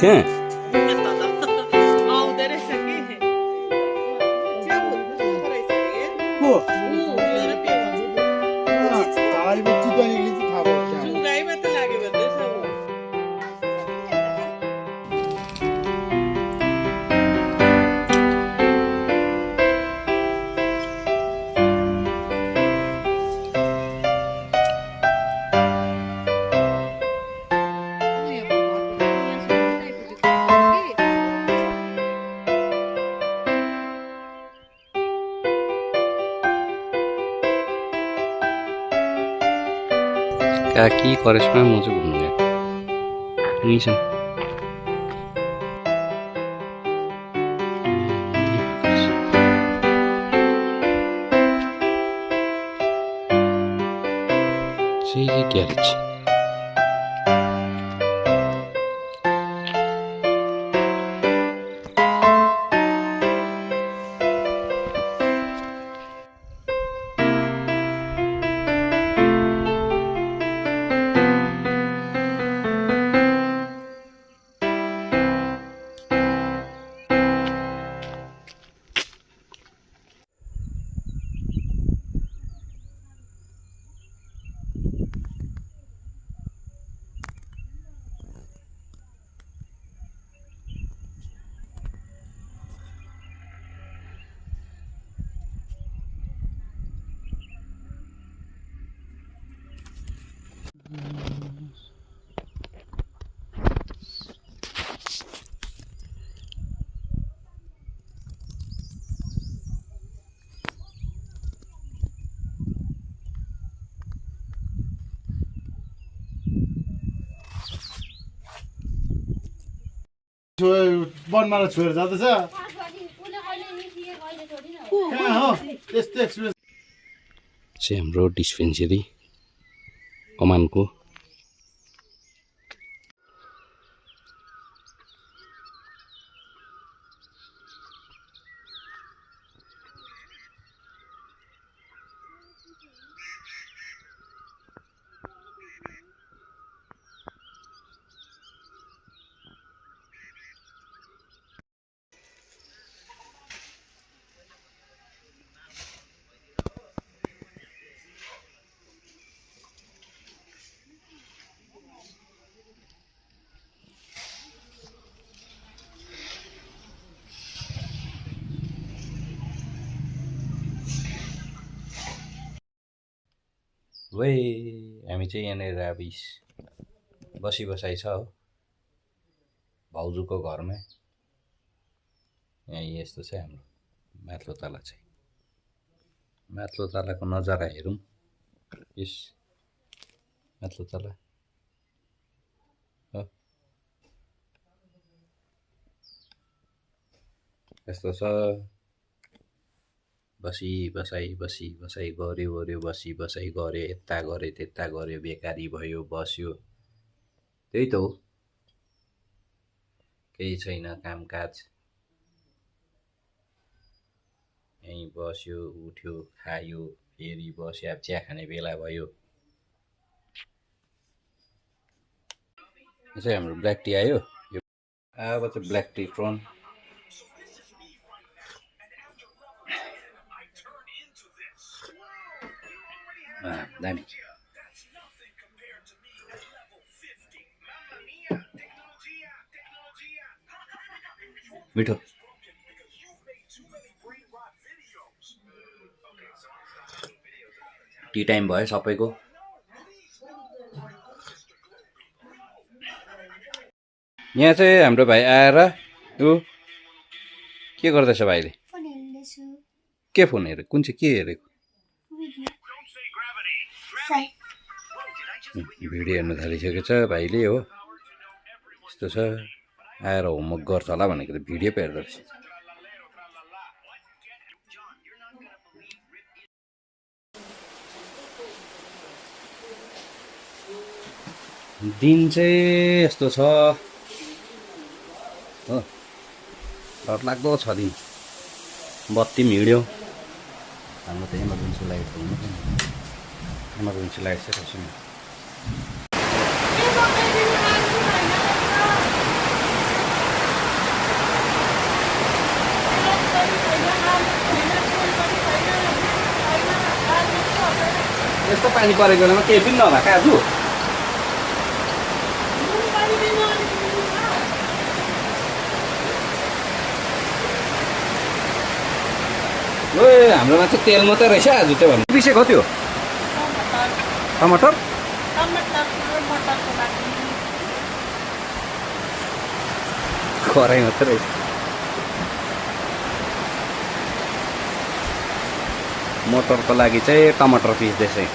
त्यहाँ आउँदै रहेछ कि को जुगाईमा हावाले चितवन निक्लिन्छ थाहा भयो त्यहाँ त लाग्यो भन्दैछ ऊ काकी करेसमा म चाहिँ घुम्नु गएको यहीँसँग ग्यारेज वनमाला छोएर जाँदैछ कहाँ हो त्यस्तो एक्सपिरियन्स चाहिँ हाम्रो डिस्पेन्सरी कमानको वे हामी चाहिँ यहाँनिर अब बसी बसाइ छ हो भाउजूको घरमा यहाँ यस्तो छ हाम्रो माथिल्लो तला चाहिँ माथिल्लो तलाको नजारा हेरौँ यस माथिल्लो तला हो यस्तो छ बसी बसाइ गऱ्यो गऱ्यो बसी बसाइ गऱ्यो यता गऱ्यो त्यता गऱ्यो बेकारी भयो बस्यो त्यही त हो केही छैन कामकाज यहीँ बस्यो उठ्यो खायो फेरि बस्यो अब चिया खाने बेला भयो यो चाहिँ हाम्रो ब्ल्याक टी आयो यो अब चाहिँ ब्ल्याक टी ट्रोन दामी मिठो टी टाइम भयो सबैको यहाँ चाहिँ हाम्रो भाइ आएर ऊ के गर्दैछ भाइले के फोन हेरेको कुन चाहिँ के हेरेको भिडियो हेर्नु थालिसकेको छ भाइले हो यस्तो छ आएर होमवर्क गर्छ होला भनेको त भिडियो पो हेर्दो रहेछ दिन चाहिँ यस्तो छ हो डरलाग्दो छ दिन बत्ती पनि हिँड्यो हाम्रो त इमर्जेन्सी लाइट हुनु इमर्जेन्सी लाइट चाहिँ रहेछ यस्तो पानी परेको बेलामा केही पनि नभएको आज ओ हाम्रोमा चाहिँ तेल मात्रै रहेछ आज त्यो भन्नु पिसेको त्यो टमाटर खराइ मात्रै रहेछ मोटरको लागि चाहिँ टमाटर पिस्दैछ